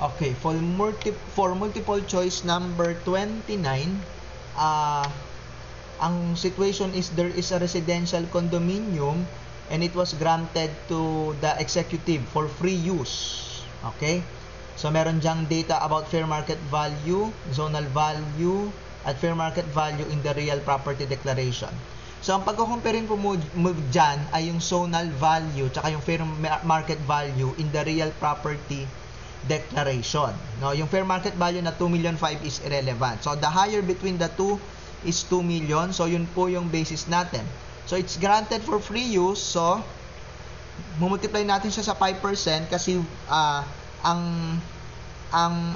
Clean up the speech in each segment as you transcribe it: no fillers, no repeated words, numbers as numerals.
Okay, for multiple choice number 29, ang situation is there is a residential condominium and it was granted to the executive for free use. Okay? So meron diyang data about fair market value, zonal value, at fair market value in the real property declaration. So ang pagko-comparing po mo dyan ay yung zonal value tsaka yung fair market value in the real property declaration. No, yung fair market value na 2,000,005 is irrelevant. So the higher between the two is 2 million. So yun po yung basis natin. So it's granted for free use. So multiply natin siya sa 5% kasi ang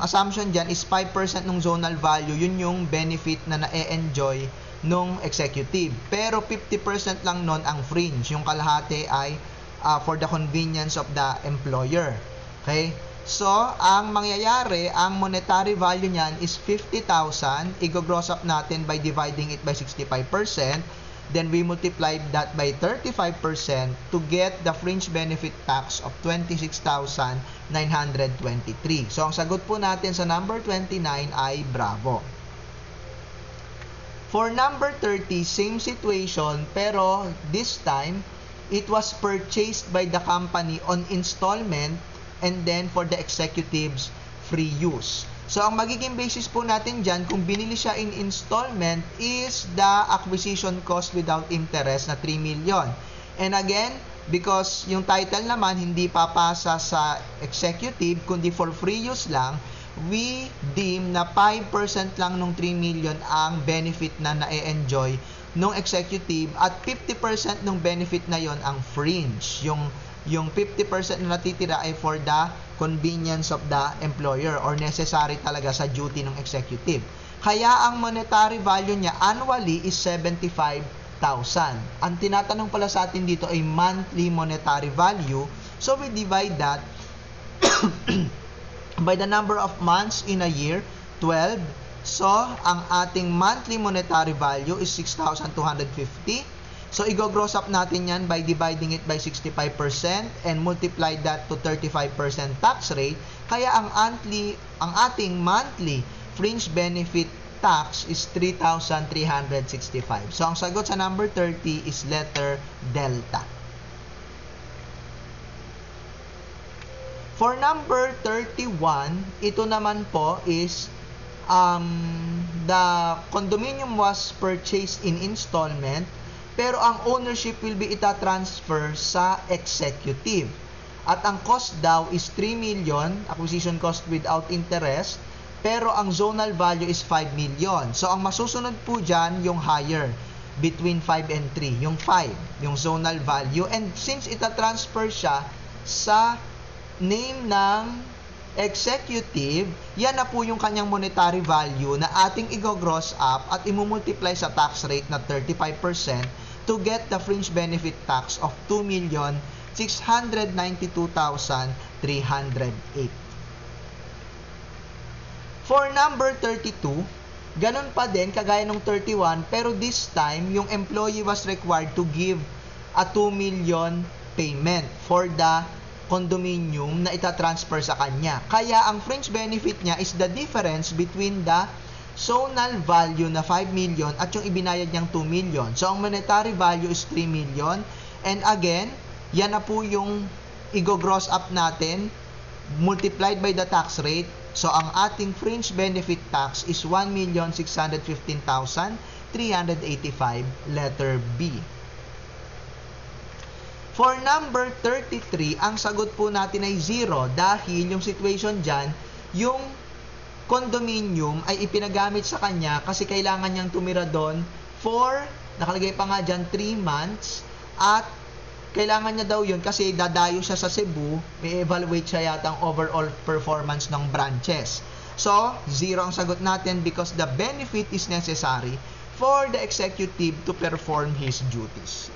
assumption diyan is 5% ng zonal value. Yun yung benefit na na-enjoy nung executive. Pero 50% lang nun ang fringe. Yung kalahati ay for the convenience of the employer. Okay? So, ang mangyayari, ang monetary value niyan is 50,000. I-gross up natin by dividing it by 65%. Then, we multiply that by 35% to get the fringe benefit tax of 26,923. So, ang sagot po natin sa number 29 ay bravo. For number 30, same situation, pero this time, it was purchased by the company on installment and then for the executive's free use. So, ang magiging basis po natin dyan, kung binili siya in installment, is the acquisition cost without interest na 3 million. And again, because yung title naman hindi papasa sa executive, kundi for free use lang, we deem na 5% lang nung 3 million ang benefit na na-enjoy nung executive at 50% ng benefit na yon ang fringe. Yung 50% na natitira ay for the convenience of the employer or necessary talaga sa duty ng executive. Kaya ang monetary value niya annually is 75,000. Ang tinatanong pala sa atin dito ay monthly monetary value. So we divide that by the number of months in a year, 12. So ang ating monthly monetary value is 6,250. So, i-gross up natin yan by dividing it by 65% and multiply that to 35% tax rate. Kaya ang ating monthly fringe benefit tax is 3,365. So, ang sagot sa number 30 is letter delta. For number 31, ito naman po is the condominium was purchased in installment, pero ang ownership will be ita-transfer sa executive. At ang cost daw is 3 million, acquisition cost without interest, pero ang zonal value is 5 million. So, ang masusunod po dyan, yung higher, between 5 and 3. Yung 5, yung zonal value. And since ita-transfer siya sa name ng executive, yan na po yung kanyang monetary value na ating i-gross up at imumultiply sa tax rate na 35% to get the fringe benefit tax of 2,692,308. For number 32, ganun pa din kagaya ng 31, pero this time yung employee was required to give a 2 million payment for the condominium na itatransfer sa kanya. Kaya ang fringe benefit niya is the difference between the zonal value na 5 million at yung ibinayad niyang 2 million. So, ang monetary value is 3 million. And again, yan na po yung i-gross up natin multiplied by the tax rate. So, ang ating fringe benefit tax is 1,615,385, letter B. For number 33, ang sagot po natin ay 0 dahil yung situation dyan, yung condominium ay ipinagamit sa kanya kasi kailangan niyang tumira doon for, nakalagay pa nga dyan, 3 months at kailangan niya daw yun kasi dadayo siya sa Cebu, may evaluate siya yata ang overall performance ng branches. So, 0 ang sagot natin because the benefit is necessary for the executive to perform his duties.